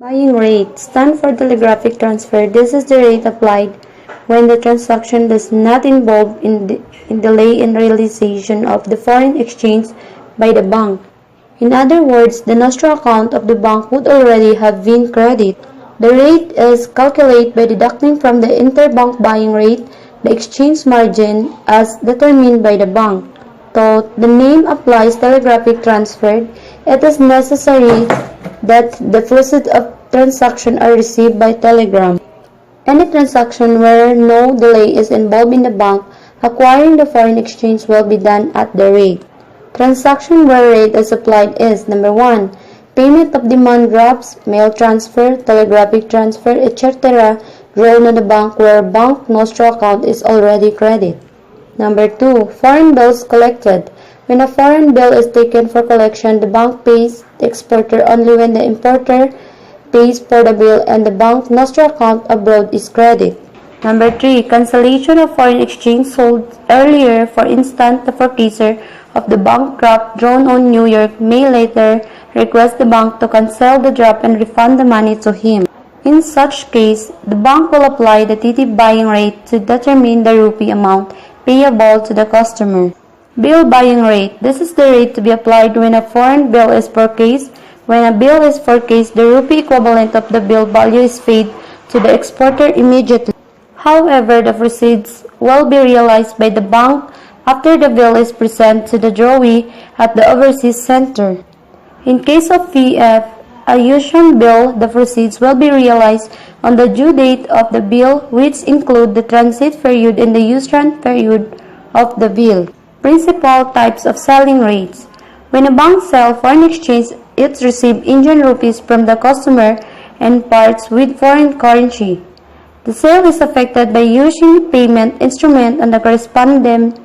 Buying rate stands for telegraphic transfer. This is the rate applied when the transaction does not involve in delay in realization of the foreign exchange by the bank. In other words, the nostro account of the bank would already have been credited. The rate is calculated by deducting from the interbank buying rate the exchange margin as determined by the bank. Though the name applies telegraphic transfer, it is necessary that the proceeds of transaction are received by telegram. Any transaction where no delay is involved in the bank acquiring the foreign exchange will be done at the rate. Transaction where rate is applied is number 1. Payment of demand drafts, mail transfer, telegraphic transfer, etc. drawn on the bank where bank nostro account is already credited. Number 2. Foreign bills collected. When a foreign bill is taken for collection, the bank pays the exporter only when the importer pays for the bill and the bank nostro account abroad is credited. Number 3. Cancellation of foreign exchange sold earlier. For instance, the purchaser of the bank draft drawn on New York may later request the bank to cancel the draft and refund the money to him. In such case, the bank will apply the TT buying rate to determine the rupee amount payable to the customer. Bill buying rate. This is the rate to be applied when a foreign bill is purchased. When a bill is purchased, the rupee equivalent of the bill value is paid to the exporter immediately. However, the proceeds will be realized by the bank after the bill is presented to the drawee at the overseas center. In case of VF, a Russian bill, the proceeds will be realized on the due date of the bill, which include the transit period and the use-run period of the bill. Principal types of selling rates. When a bank sells foreign exchange, it receives Indian rupees from the customer and parts with foreign currency. The sale is affected by using payment instrument on the corresponding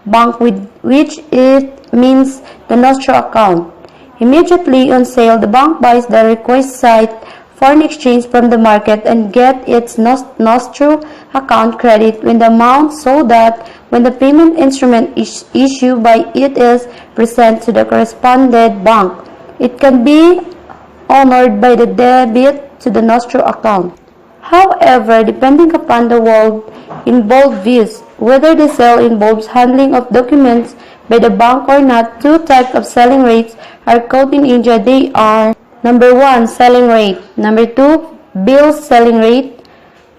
bank with which it means the nostro account. Immediately on sale, the bank buys the requisite foreign exchange from the market and gets its nostro account credit when the amount so that when the payment instrument is issued by it is presented to the corresponding bank, it can be honored by the debit to the nostro account. However, depending upon the world involved views, whether the sale involves handling of documents by the bank or not, two types of selling rates are called in India. They are number 1, selling rate. Number 2, bill selling rate.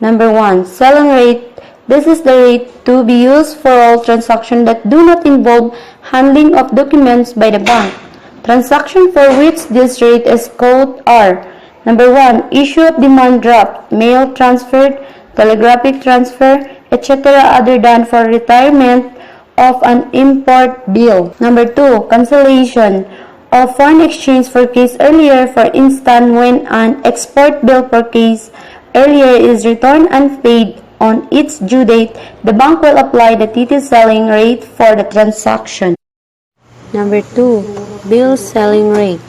Number 1, selling rate. This is the rate to be used for all transactions that do not involve handling of documents by the bank. Transactions for which this rate is called are number 1, issue of demand draft, mail transfer, telegraphic transfer, etc. other than for retirement of an import bill. Number 2, cancellation of foreign exchange purchased earlier. For instance, when an export bill purchased earlier is returned unpaid on its due date, the bank will apply the TT selling rate for the transaction. Number 2, bill selling rate.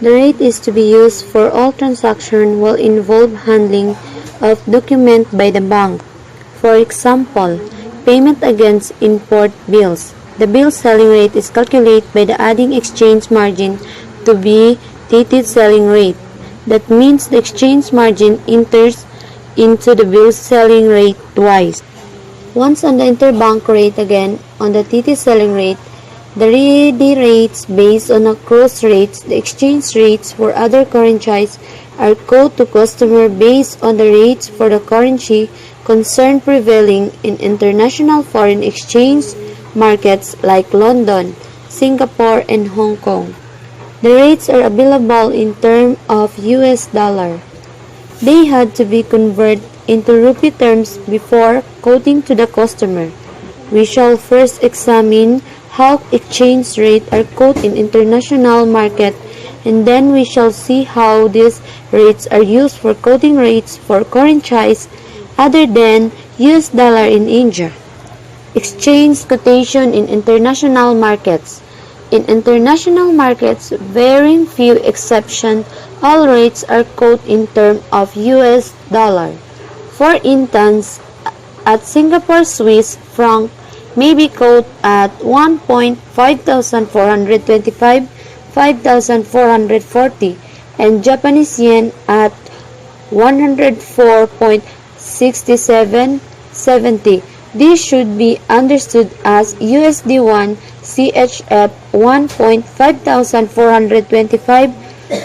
The rate is to be used for all transactions will involve handling of document by the bank. For example, payment against import bills. The bill selling rate is calculated by the adding exchange margin to be TT selling rate. That means the exchange margin enters into the bill selling rate twice. Once on the interbank rate, again on the TT selling rate. The ready rates based on a cross rates, the exchange rates for other currencies are quoted to customer based on the rates for the currency concerned prevailing in international foreign exchange markets like London, Singapore, and Hong Kong. The rates are available in terms of US dollar. They had to be converted into rupee terms before quoting to the customer. We shall first examine how exchange rates are quoted in international market, and then we shall see how these rates are used for quoting rates for currencies other than US dollar in India. Exchange quotation in international markets. In international markets, very few exceptions, all rates are quoted in terms of US dollar. For instance, at Singapore Swiss franc may be quoted at 1.5425, 5,440, and Japanese yen at 104.6770. This should be understood as USD1 CHF 1.5425,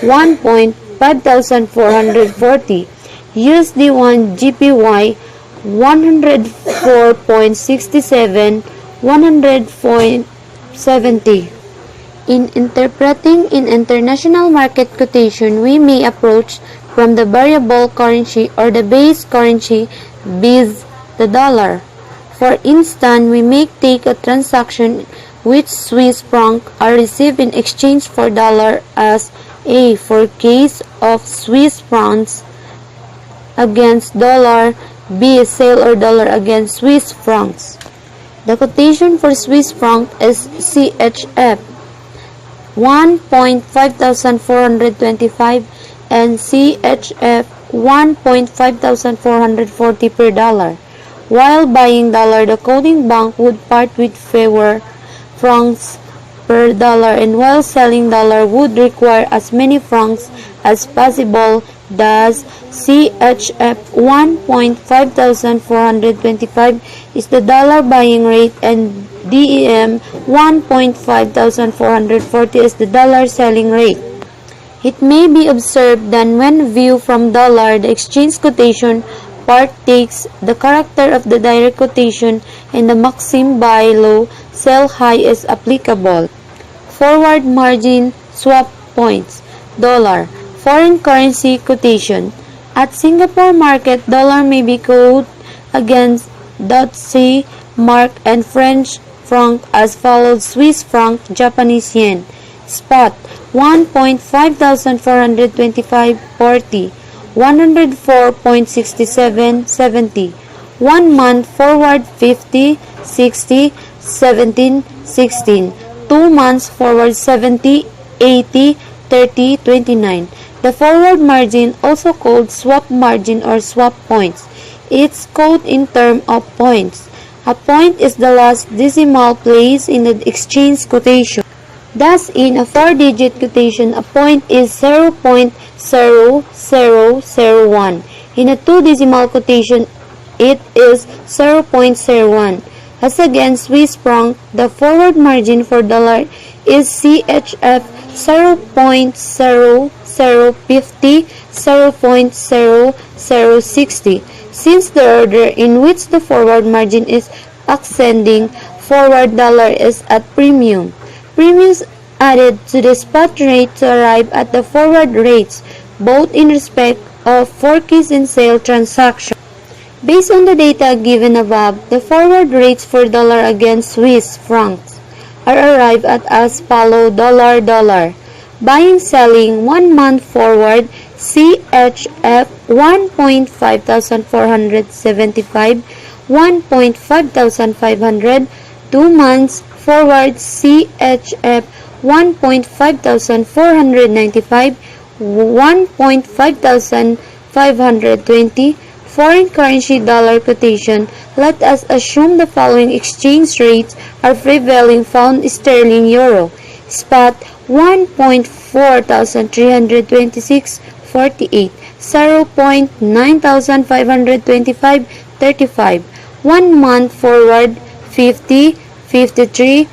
1.5440, USD1 GPY 104.67, 100.70. In interpreting in international market quotation, we may approach from the variable currency or the base currency viz. The dollar. For instance, we may take a transaction which Swiss franc are received in exchange for dollar as A for case of Swiss francs against dollar, B sale or dollar against Swiss francs. The quotation for Swiss franc is CHF 1.5425 and CHF 1.5440 per dollar. While buying dollar, the quoting bank would part with fewer francs per dollar, and while selling dollar would require as many francs as possible. Thus, CHF 1.5425 is the dollar buying rate and DEM 1.5440 is the dollar selling rate. It may be observed that when viewed from dollar, the exchange quotation part takes the character of the direct quotation and the maxim buy low, sell high is applicable. Forward margin swap points. Dollar. Foreign currency quotation. At Singapore market, dollar may be quoted against .C, mark, and French franc as follows: Swiss franc, Japanese yen. Spot 1.5425.40, 104.6770. 1 month forward 50, 60, 17, 16. 2 months forward 70, 80, 30, 29. The forward margin, also called swap margin or swap points, it's called in terms of points. A point is the last decimal place in the exchange quotation. Thus, in a 4-digit quotation, a point is 0.0001. In a 2-decimal quotation, it is 0.01. As against Swiss franc, the forward margin for dollar is CHF 0.0050, 0.0060. Since the order in which the forward margin is ascending, forward dollar is at premium. Premiums added to the spot rate to arrive at the forward rates, both in respect of forecast and sale transactions. Based on the data given above, the forward rates for dollar against Swiss francs are arrived at as follow: dollar, dollar. Buying, selling, 1 month forward, CHF 1.5475, 1.5500. 2 months forward, CHF 1.5495, 1.5520. Foreign currency dollar quotation. Let us assume the following exchange rates are prevailing: pound sterling euro. Spot 1.4326.48, 0.9525.35. 1 month forward 50, 53,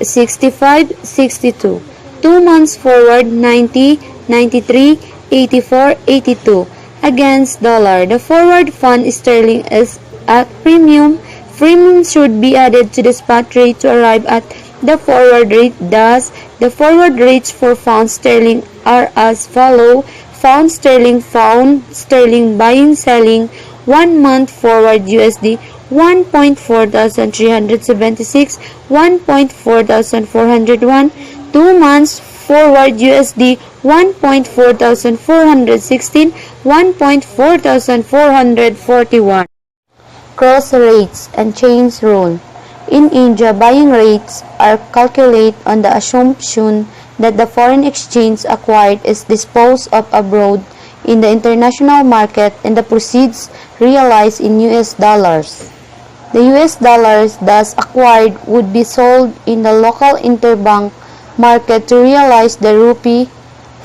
65, 62. 2 months forward 90, 93, 84, 82. Against dollar, the forward fund sterling is at premium. Premium should be added to the spot rate to arrive at the forward rate. Thus, the forward rates for pound sterling are as follow: pound sterling buying, selling. 1 month forward USD 1.4376, 1.4401. 2 months forward USD 1.4416, 1.4441. Cross rates and change rule. In India, buying rates are calculated on the assumption that the foreign exchange acquired is disposed of abroad in the international market and the proceeds realized in US dollars. The US dollars thus acquired would be sold in the local interbank market to realize the rupee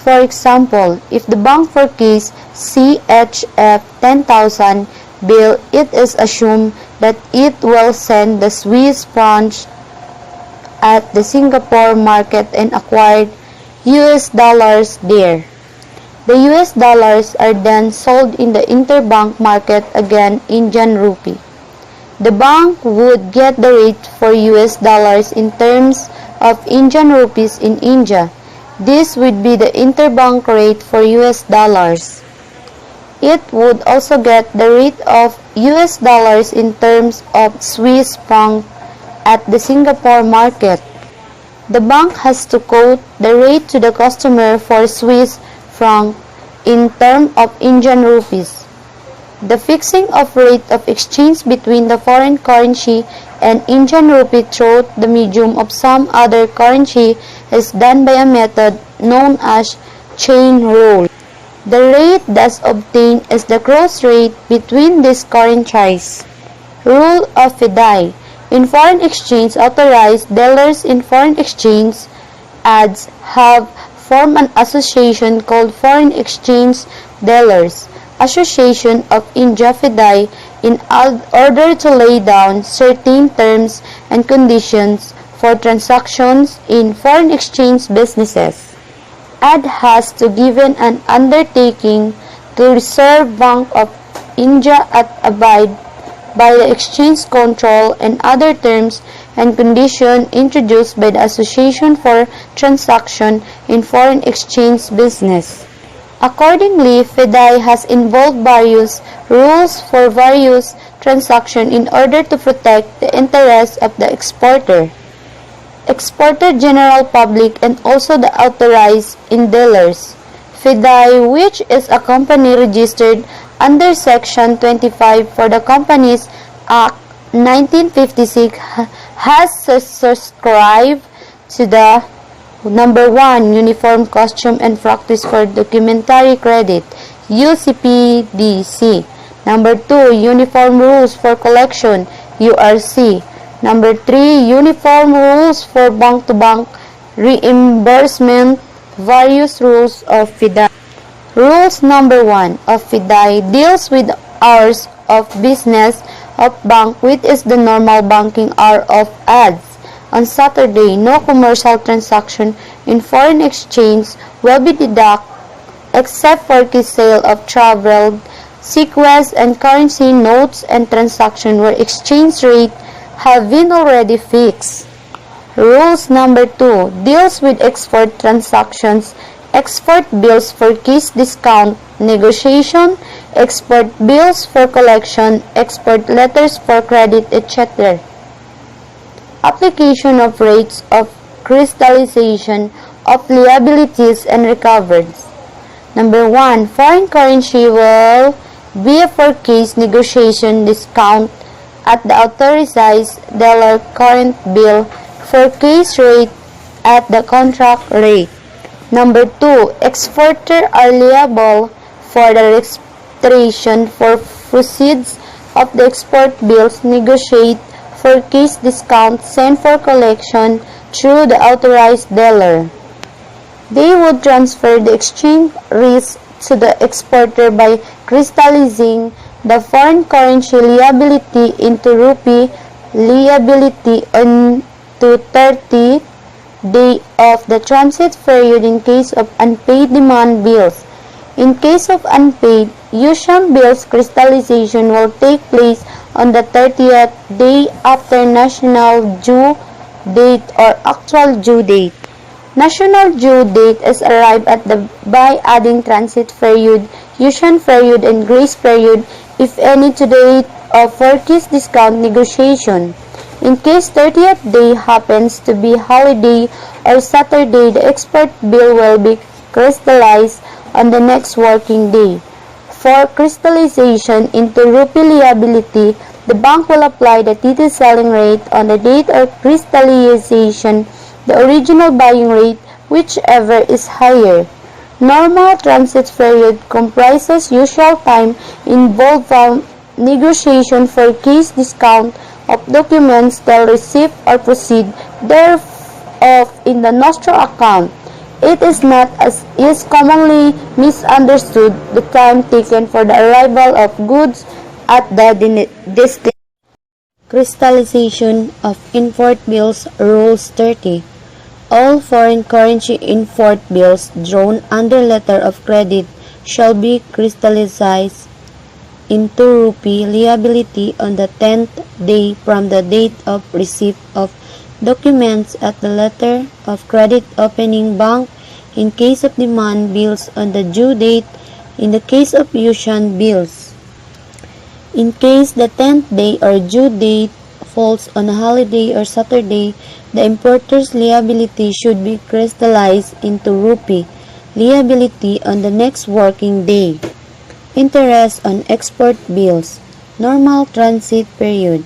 For example, if the bank forecasts CHF 10,000 bill, it is assumed that it will send the Swiss francs at the Singapore market and acquire US dollars there. The US dollars are then sold in the interbank market again Indian rupee. The bank would get the rate for US dollars in terms of Indian rupees in India. This would be the interbank rate for US dollars. It would also get the rate of US dollars in terms of Swiss franc at the Singapore market. The bank has to quote the rate to the customer for Swiss franc in terms of Indian rupees. The fixing of rate of exchange between the foreign currency and Indian rupee through the medium of some other currency is done by a method known as chain rule. The rate thus obtained is the cross rate between these currencies. Rule of Fidei. In foreign exchange, authorized dealers in foreign exchange ads have formed an association called Foreign Exchange Dealers Association of India Fidei in order to lay down certain terms and conditions for transactions in foreign exchange businesses. AD has to give an undertaking to Reserve Bank of India and abide by the exchange control and other terms and conditions introduced by the Association for Transaction in Foreign Exchange Business. Accordingly, Fidei has involved various rules for various transactions in order to protect the interests of the exporter, general public, and also the authorized dealers. Fidei, which is a company registered under Section 25 for the Companies Act 1956, has subscribed to the Number 1. Uniform Custom and Practice for Documentary Credit, UCPDC. Number 2. Uniform Rules for Collection, URC. Number 3. Uniform Rules for Bank-to-Bank Reimbursement, various rules of Fidei. Rules number 1 of Fidei deals with hours of business of bank, which is the normal banking hour of ads. On Saturday, no commercial transaction in foreign exchange will be deducted except for the sale of traveled sequence and currency notes and transactions where exchange rates have been already fixed. Rules number 2 deals with export transactions, export bills for case discount negotiation, export bills for collection, export letters for credit, etc. Application of rates of crystallization of liabilities and recoveries. Number 1. Foreign currency will be for case negotiation discount at the authorized dealer current bill for case rate at the contract rate. Number 2. Exporter are liable for the restoration for proceeds of the export bills negotiated for case discount sent for collection through the authorized dealer. They would transfer the exchange risk to the exporter by crystallizing the foreign currency liability into rupee liability on to 30 days of the transit period in case of unpaid demand bills. In case of unpaid, usual bills crystallization will take place on the 30th day after national due date or actual due date. National due date is arrived at by adding transit period, usual period, and grace period, if any, to the date of purchase discount negotiation. In case 30th day happens to be holiday or Saturday, the export bill will be crystallized on the next working day. For crystallization into rupee liability, the bank will apply the TT selling rate on the date of crystallization, the original buying rate, whichever is higher. Normal transit period comprises usual time involved from negotiation for case discount of documents till receipt or proceed thereof in the nostro account. It is not, as is commonly misunderstood, the time taken for the arrival of goods at the destination. Crystallization of import bills Rules 30. All foreign currency import bills drawn under letter of credit shall be crystallized into rupee liability on the 10th day from the date of receipt of documents at the letter of credit opening bank in case of demand bills on the due date, in the case of Yuan bills. In case the 10th day or due date falls on a holiday or Saturday, the importer's liability should be crystallized into rupee liability on the next working day. Interest on export bills. Normal transit period.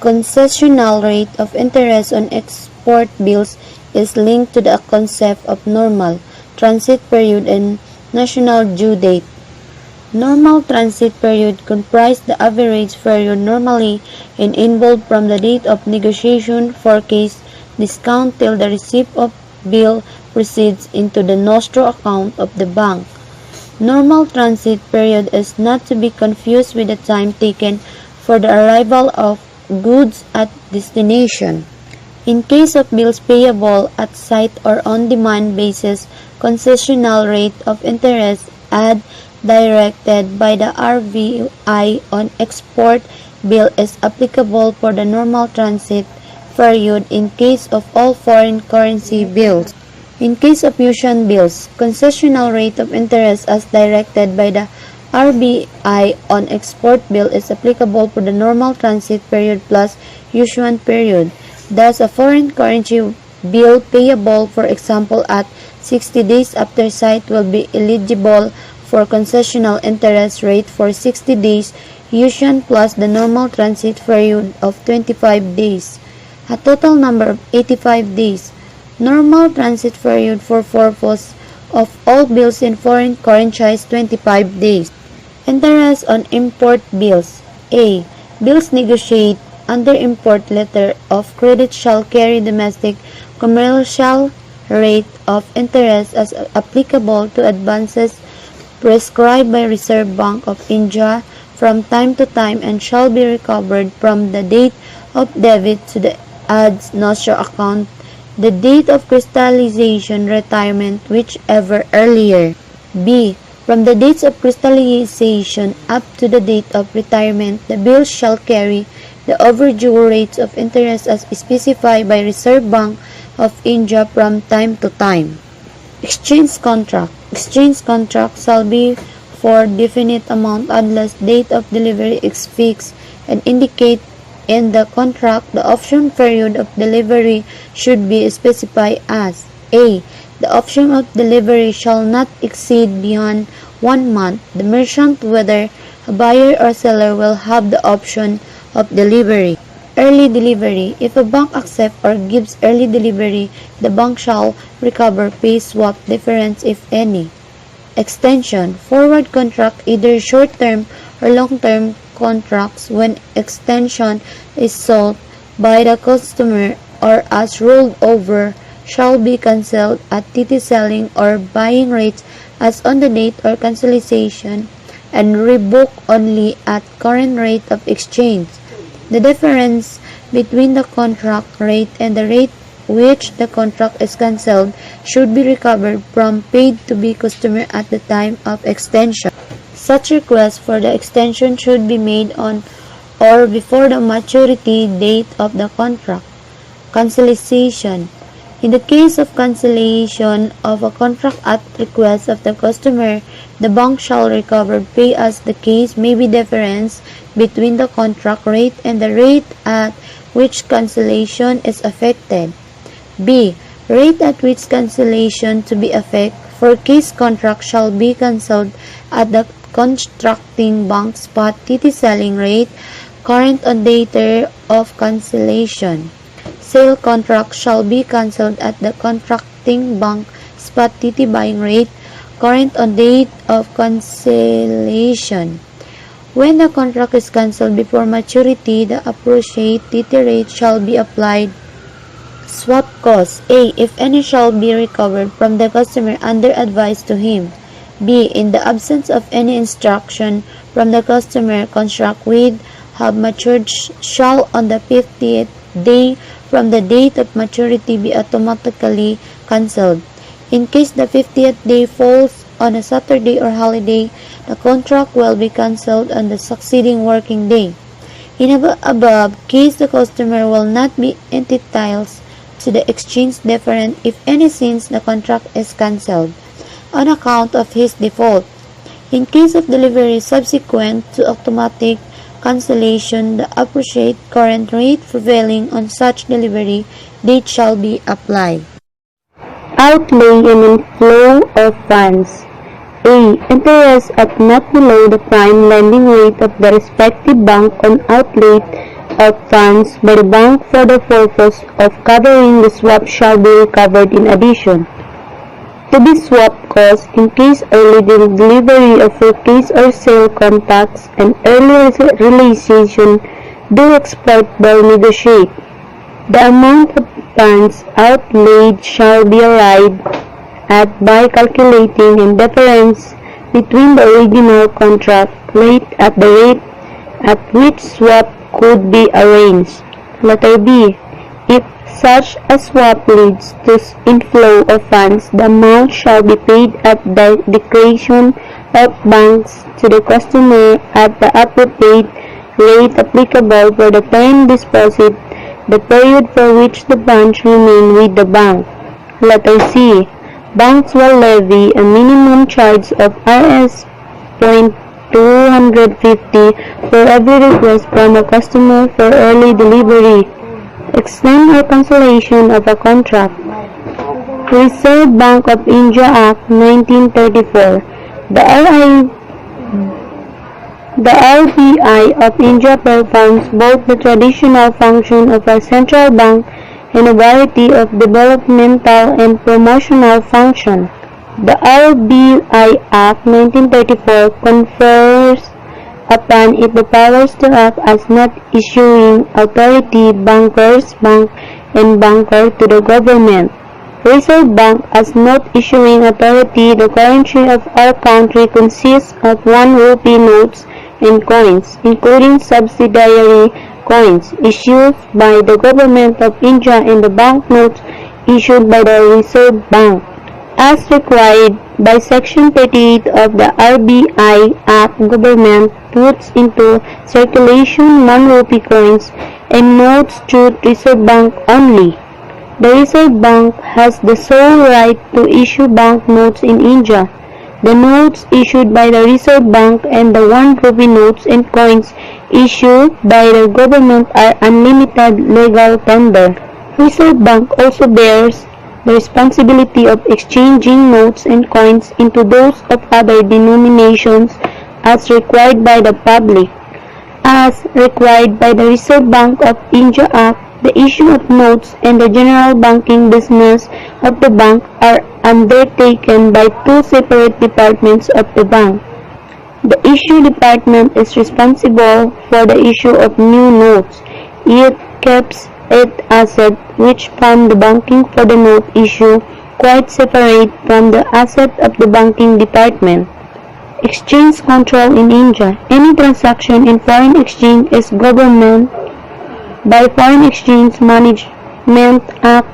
Concessional rate of interest on export bills is linked to the concept of normal transit period and national due date. Normal transit period comprises the average period normally involved from the date of negotiation for case discount till the receipt of bill proceeds into the nostro account of the bank. Normal transit period is not to be confused with the time taken for the arrival of goods at destination. In case of bills payable at sight or on-demand basis, concessional rate of interest as directed by the RVI on export bill is applicable for the normal transit period in case of all foreign currency bills. In case of Yuan bills, concessional rate of interest as directed by the RBI on export bill is applicable for the normal transit period plus Yuan period. Thus, a foreign currency bill payable, for example, at 60 days after sight will be eligible for concessional interest rate for 60 days Yuan plus the normal transit period of 25 days, a total number of 85 days. Normal transit period for purpose of all bills in foreign currency is 25 days. Interest on import bills. A. Bills negotiated under import letter of credit shall carry domestic commercial rate of interest as applicable to advances prescribed by Reserve Bank of India from time to time and shall be recovered from the date of debit to the ad's nostro account, the date of crystallization, retirement, whichever earlier. B. From the dates of crystallization up to the date of retirement, the bills shall carry the overdue rates of interest as specified by Reserve Bank of India from time to time. Exchange contract. Exchange contract shall be for definite amount unless date of delivery is fixed and indicate in the contract the option period of delivery should be specified as A. The option of delivery shall not exceed beyond 1 month. The merchant, whether a buyer or seller, will have the option of delivery. Early delivery. If a bank accepts or gives early delivery, the bank shall recover pay swap difference if any. Extension. Forward contract, either short-term or long-term contracts when extension is sold by the customer or as rolled over shall be cancelled at TT selling or buying rates as on the date or cancellation and rebooked only at current rate of exchange. The difference between the contract rate and the rate which the contract is cancelled should be recovered from paid to be customer at the time of extension. Such request for the extension should be made on or before the maturity date of the contract. Cancellation. In the case of cancellation of a contract at request of the customer, the bank shall recover pay as the case may be difference between the contract rate and the rate at which cancellation is effected. B. Rate at which cancellation to be effected for case contract shall be cancelled at the contracting bank spot TT selling rate current on date of cancellation. Sale contract shall be cancelled at the contracting bank spot TT buying rate current on date of cancellation. When the contract is cancelled before maturity, the appropriate TT rate shall be applied Swap costs. A. If any shall be recovered from the customer under advice to him. B. In the absence of any instruction from the customer, contract with have matured shall on the 50th day from the date of maturity be automatically cancelled. In case the 50th day falls on a Saturday or holiday, the contract will be cancelled on the succeeding working day. In above case, the customer will not be entitled to the exchange difference if any since the contract is cancelled on account of his default. In case of delivery subsequent to automatic cancellation, the appropriate current rate prevailing on such delivery date shall be applied. Outlay and inflow of funds. A. Interest at not below the prime lending rate of the respective bank on outlay of funds by the bank for the purpose of covering the swap shall be recovered in addition to the swap cost in case early delivery of purchase or sale contracts and early realization do export will negotiate. The amount of funds outlaid shall be arrived at by calculating the difference between the original contract rate at the rate at which swap could be arranged. Letter B. If such a swap leads to inflow of funds, the amount shall be paid at the discretion of banks to the customer at the appropriate rate applicable for the term deposit, the period for which the funds remain with the bank. Letter C. Banks will levy a minimum charge of Rs. 250 for every request from a customer for early delivery, extend or cancellation of a contract. Reserve Bank of India Act 1934. The RBI of India performs both the traditional function of a central bank and a variety of developmental and promotional functions. The RBI Act 1934 confers upon it the powers to act as net issuing authority, bankers, bank, and banker to the government. Reserve Bank as note issuing authority. The currency of our country consists of 1 rupee notes and coins, including subsidiary coins issued by the government of India and the banknotes issued by the Reserve Bank. As required by Section 38 of the RBI Act, government puts into circulation 1 rupee coins and notes through Reserve Bank only. The Reserve Bank has the sole right to issue banknotes in India. The notes issued by the Reserve Bank and the 1 rupee notes and coins issued by the government are unlimited legal tender. Reserve Bank also bears the responsibility of exchanging notes and coins into those of other denominations as required by the public. As required by the Reserve Bank of India Act, the issue of notes and the general banking business of the bank are undertaken by 2 separate departments of the bank. The issue department is responsible for the issue of new notes. It keeps its assets which fund the banking for the note issue quite separate from the asset of the banking department. Exchange control in India. Any transaction in foreign exchange is governed by Foreign Exchange Management Act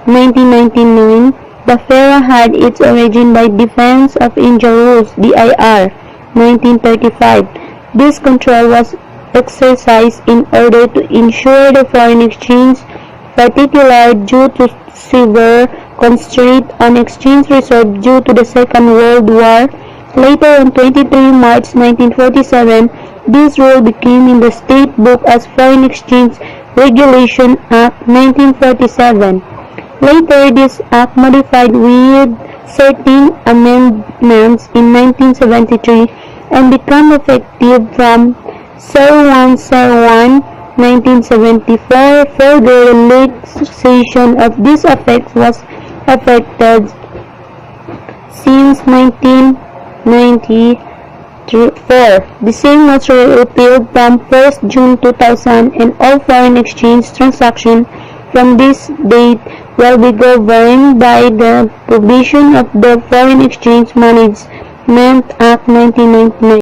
1999. The FERA had its origin by Defense of India Rules (DIR) 1935. This control was exercised in order to ensure the foreign exchange, particularly due to severe constraint on exchange reserve due to the Second World War. Later, on 23 March 1947, this rule became in the State Book as Foreign Exchange Regulation Act 1947. Later, this act modified with certain amendments in 1973 and became effective from 01/01/1974. Further relaxation of this effect was effected since 1994. The same was repealed from 1st June 2000, and all foreign exchange transactions from this date will be governed by the provision of the Foreign Exchange Management Act 1999.